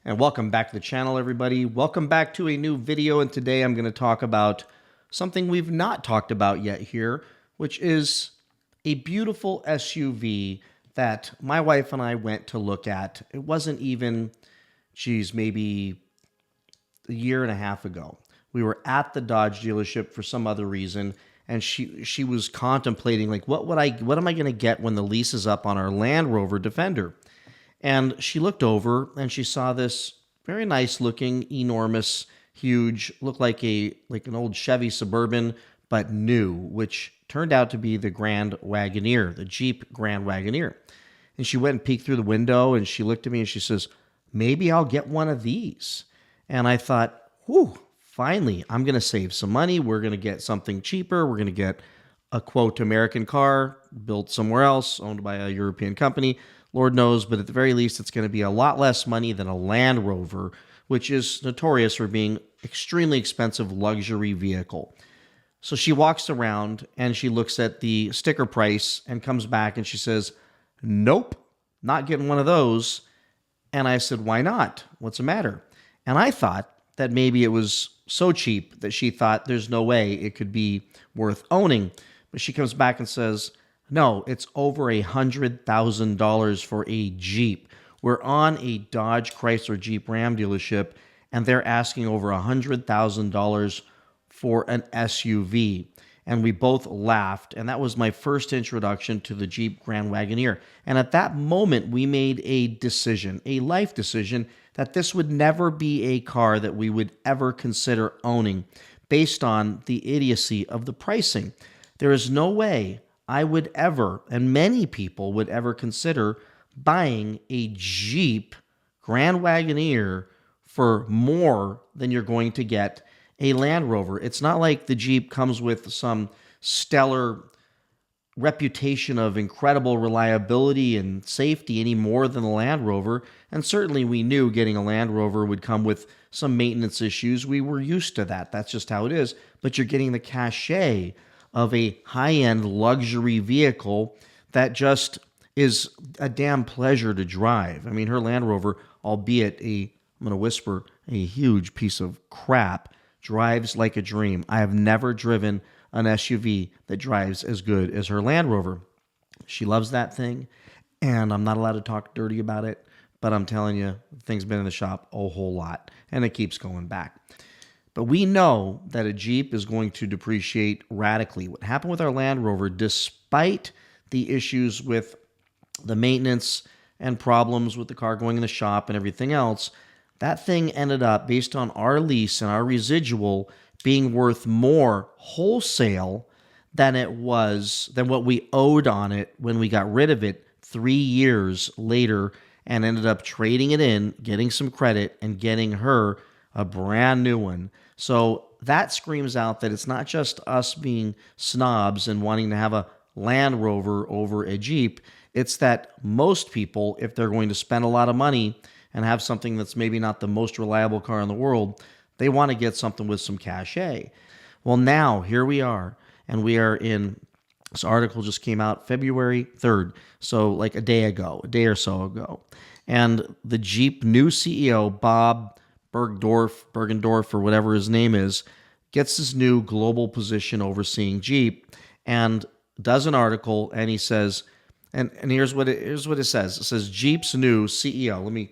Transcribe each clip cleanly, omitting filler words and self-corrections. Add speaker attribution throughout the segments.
Speaker 1: And welcome back to the channel, everybody. Welcome back to a new video, and today I'm going to talk about something we've not talked about yet here, which is a beautiful SUV that my wife and I went to look at. It wasn't even, maybe a year and a half ago. We were at the Dodge dealership for some other reason, and she was contemplating, like, what am I going to get when the lease is up on our Land Rover Defender? And she looked over and she saw this very nice looking, enormous, huge, looked like an old Chevy Suburban, but new, which turned out to be the Grand Wagoneer, the Jeep Grand Wagoneer. And she went and peeked through the window and she looked at me and she says, maybe I'll get one of these. And I thought, whew, finally, I'm going to save some money. We're going to get something cheaper. We're going to get a quote American car built somewhere else, owned by a European company. Lord knows, but at the very least, it's going to be a lot less money than a Land Rover, which is notorious for being extremely expensive luxury vehicle. So she walks around and she looks at the sticker price and comes back and she says, nope, not getting one of those. And I said, why not? What's the matter? And I thought that maybe it was so cheap that she thought there's no way it could be worth owning. But she comes back and says, no, it's over $100,000 for a Jeep. We're on a Dodge Chrysler Jeep Ram dealership, and they're asking over $100,000 for an SUV. And we both laughed, and that was my first introduction to the Jeep Grand Wagoneer. And at that moment, we made a decision, a life decision, that this would never be a car that we would ever consider owning based on the idiocy of the pricing. There is no way I would ever, and many people would ever consider buying a Jeep Grand Wagoneer for more than you're going to get a Land Rover. It's not like the Jeep comes with some stellar reputation of incredible reliability and safety any more than the Land Rover. And certainly we knew getting a Land Rover would come with some maintenance issues. We were used to that. That's just how it is. But you're getting the cachet of a high-end luxury vehicle that just is a damn pleasure to drive. I mean, her Land Rover, albeit I'm going to whisper, a huge piece of crap, drives like a dream. I have never driven an SUV that drives as good as her Land Rover. She loves that thing, and I'm not allowed to talk dirty about it, but I'm telling you, the thing's been in the shop a whole lot, and it keeps going back. But we know that a Jeep is going to depreciate radically. What happened with our Land Rover, despite the issues with the maintenance and problems with the car going in the shop and everything else, that thing ended up, based on our lease and our residual, being worth more wholesale than what we owed on it when we got rid of it 3 years later and ended up trading it in, getting some credit, and getting her a brand new one. So that screams out that it's not just us being snobs and wanting to have a Land Rover over a Jeep. It's that most people, if they're going to spend a lot of money and have something that's maybe not the most reliable car in the world, they want to get something with some cachet. Well, now here we are, and we are in, this article just came out February 3rd, so like a day or so ago. And the Jeep new CEO, Bob Bergendorf, or whatever his name is, gets his new global position overseeing Jeep and does an article, and he says, and here's what it says. It says, Jeep's new CEO, let me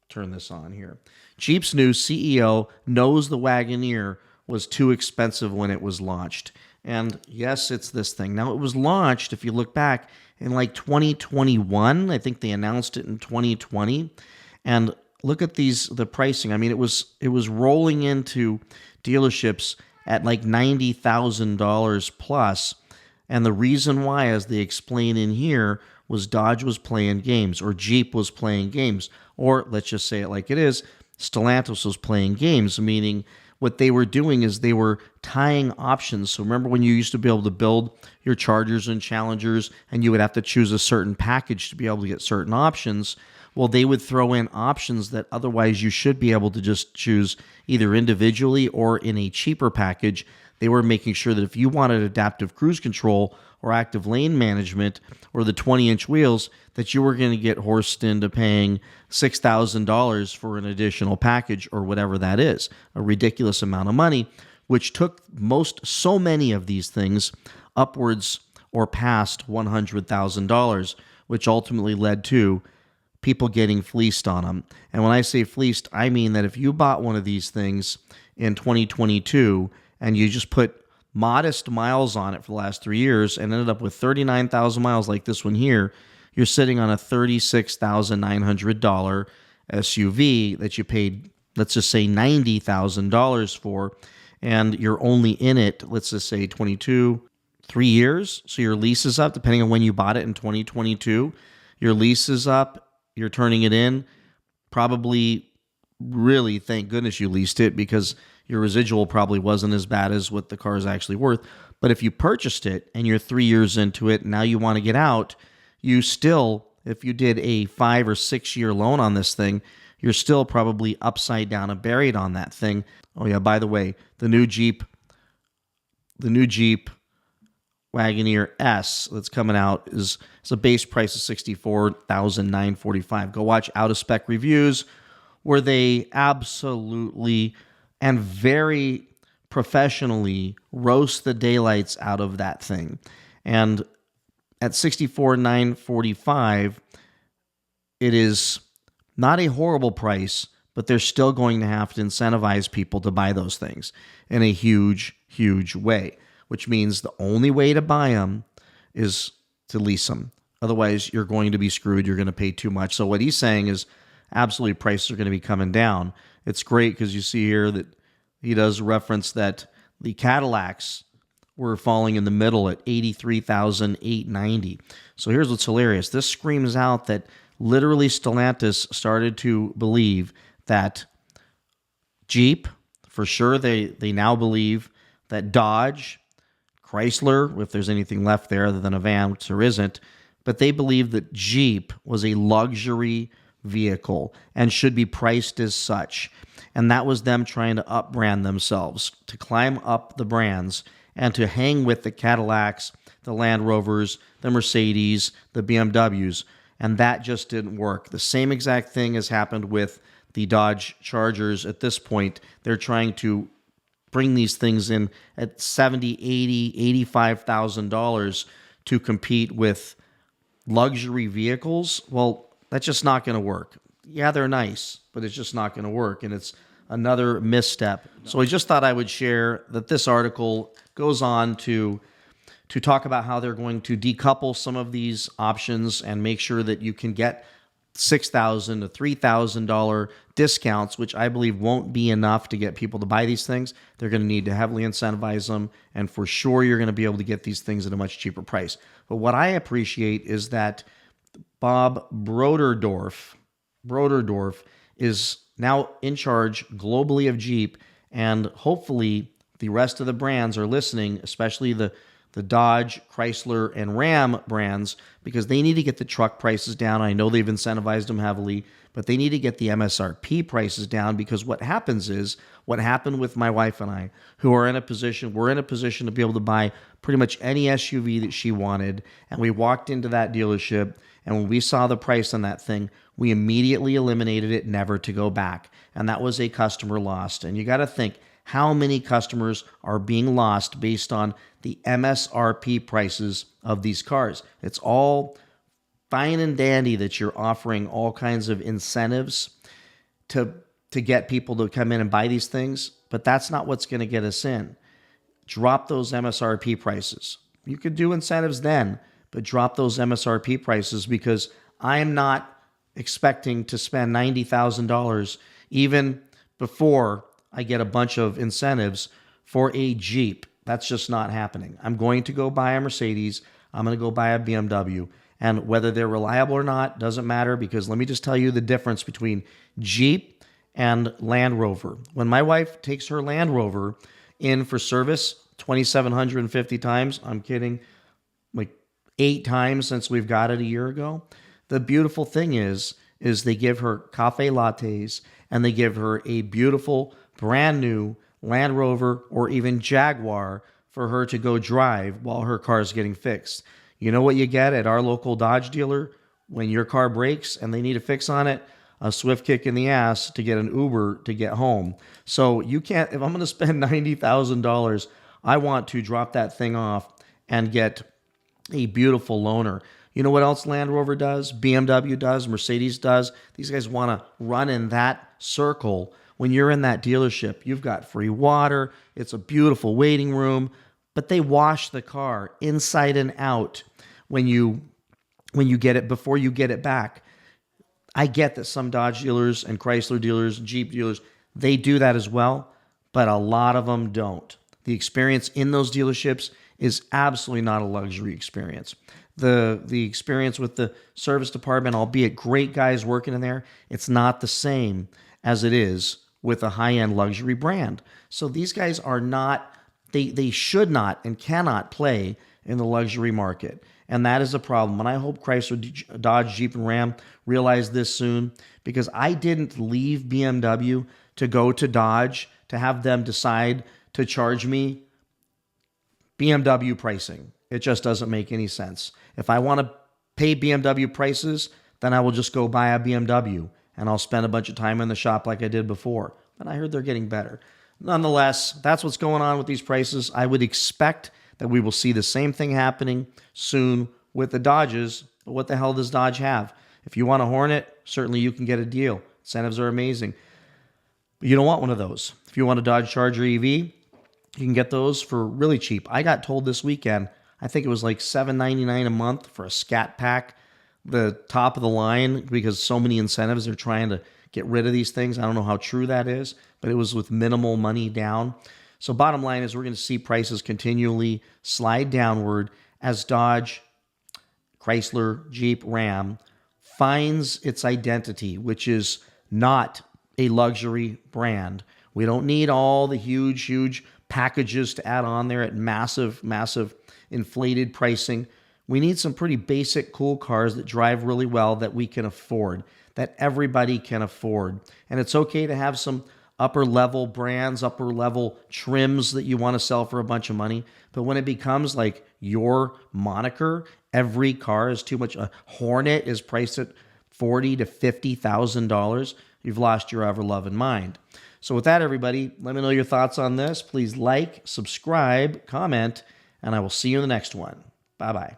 Speaker 1: turn this on here. Jeep's new CEO knows the Wagoneer was too expensive when it was launched. And yes, it's this thing. Now, it was launched, if you look back, in like 2021. I think they announced it in 2020. And look at the pricing. I mean, it was rolling into dealerships at like $90,000 plus. And the reason why, as they explain in here, was Dodge was playing games, or Jeep was playing games, or let's just say it like it is, Stellantis was playing games, meaning what they were doing is they were tying options. So remember when you used to be able to build your Chargers and Challengers and you would have to choose a certain package to be able to get certain options? Well, they would throw in options that otherwise you should be able to just choose either individually or in a cheaper package. They were making sure that if you wanted adaptive cruise control or active lane management or the 20-inch wheels, that you were going to get horsed into paying $6,000 for an additional package or whatever that is, a ridiculous amount of money, which took so many of these things upwards or past $100,000, which ultimately led to people getting fleeced on them. And when I say fleeced, I mean that if you bought one of these things in 2022 and you just put modest miles on it for the last 3 years and ended up with 39,000 miles like this one here, you're sitting on a $36,900 SUV that you paid, let's just say $90,000 for, and you're only in it, let's just say 3 years. So your lease is up, depending on when you bought it in 2022. Your lease is up, you're turning it in. Probably, really, thank goodness you leased it, because your residual probably wasn't as bad as what the car is actually worth. But if you purchased it and you're 3 years into it, and now you want to get out, you still, if you did a 5 or 6 year loan on this thing, you're still probably upside down and buried on that thing. Oh yeah, by the way, the new Jeep Wagoneer S that's coming out is a base price of $64,945. Go watch out of spec reviews where they absolutely and very professionally roast the daylights out of that thing. And at $64,945, it is not a horrible price, but they're still going to have to incentivize people to buy those things in a huge, huge way, which means the only way to buy them is to lease them. Otherwise, you're going to be screwed. You're going to pay too much. So what he's saying is absolutely prices are going to be coming down. It's great because you see here that he does reference that the Cadillacs were falling in the middle at $83,890. So here's what's hilarious. This screams out that literally Stellantis started to believe that Jeep, for sure, they now believe that Dodge, Chrysler, if there's anything left there other than a van, which there isn't, but they believe that Jeep was a luxury vehicle and should be priced as such. And that was them trying to upbrand themselves, to climb up the brands and to hang with the Cadillacs, the Land Rovers, the Mercedes, the BMWs. And that just didn't work. The same exact thing has happened with the Dodge Chargers at this point. They're trying to bring these things in at $70,000, $80,000, $85,000 to compete with luxury vehicles. Well, that's just not going to work. Yeah, they're nice, but it's just not going to work, and it's another misstep. So I just thought I would share that this article goes on to talk about how they're going to decouple some of these options and make sure that you can get $6,000 to $3,000 discounts, which I believe won't be enough to get people to buy these things. They're going to need to heavily incentivize them, and for sure you're going to be able to get these things at a much cheaper price. But what I appreciate is that Bob Broderdorf is now in charge globally of Jeep, and hopefully the rest of the brands are listening, especially the Dodge, Chrysler, and Ram brands, because they need to get the truck prices down. I know they've incentivized them heavily, but they need to get the MSRP prices down, because what happens is what happened with my wife and I, who are in a position, we're in a position to be able to buy pretty much any SUV that she wanted, and we walked into that dealership, and when we saw the price on that thing, we immediately eliminated it, never to go back. And that was a customer lost. And you got to think, how many customers are being lost based on the MSRP prices of these cars? It's all fine and dandy that you're offering all kinds of incentives to get people to come in and buy these things, but that's not what's going to get us in. Drop those MSRP prices. You could do incentives then, but drop those MSRP prices, because I am not expecting to spend $90,000 even before I get a bunch of incentives for a Jeep. That's just not happening. I'm going to go buy a Mercedes. I'm going to go buy a BMW. And whether they're reliable or not doesn't matter, because let me just tell you the difference between Jeep and Land Rover. When my wife takes her Land Rover in for service 2,750 times, I'm kidding, like 8 times since we've got it a year ago. The beautiful thing is is they give her cafe lattes and they give her a beautiful, brand new Land Rover or even Jaguar for her to go drive while her car is getting fixed. You know what you get at our local Dodge dealer when your car breaks and they need a fix on it? A swift kick in the ass to get an Uber to get home. So you can't, if I'm going to spend $90,000, I want to drop that thing off and get a beautiful loaner. You know what else Land Rover does? BMW does, Mercedes does. These guys want to run in that circle. When you're in that dealership, you've got free water. It's a beautiful waiting room, but they wash the car inside and out when you get it, before you get it back. I get that some Dodge dealers and Chrysler dealers, Jeep dealers, they do that as well, but a lot of them don't. The experience in those dealerships is absolutely not a luxury experience. The experience with the service department, albeit great guys working in there, it's not the same as it is with a high-end luxury brand. So these guys are not, they should not and cannot play in the luxury market. And that is a problem. And I hope Chrysler, Dodge, Jeep, and Ram realize this soon, because I didn't leave BMW to go to Dodge to have them decide to charge me BMW pricing. It just doesn't make any sense. If I want to pay BMW prices, then I will just go buy a BMW and I'll spend a bunch of time in the shop like I did before. But I heard they're getting better. Nonetheless, that's what's going on with these prices. I would expect that we will see the same thing happening soon with the Dodges. But what the hell does Dodge have? If you want a Hornet, certainly you can get a deal. Incentives are amazing. But you don't want one of those. If you want a Dodge Charger EV, you can get those for really cheap. I got told this weekend, I think it was like $7.99 a month for a Scat Pack, the top of the line, because so many incentives. They're trying to get rid of these things. I don't know how true that is, but it was with minimal money down. So bottom line is we're going to see prices continually slide downward as Dodge, Chrysler, Jeep, Ram finds its identity, which is not a luxury brand. We don't need all the huge packages to add on there at massive inflated pricing. We need some pretty basic, cool cars that drive really well that we can afford, that everybody can afford. And it's okay to have some upper level brands, upper level trims that you want to sell for a bunch of money. But when it becomes like your moniker, every car is too much. A Hornet is priced at $40,000 to $50,000. You've lost your ever loving mind. So with that, everybody, let me know your thoughts on this. Please like, subscribe, comment, and I will see you in the next one. Bye-bye.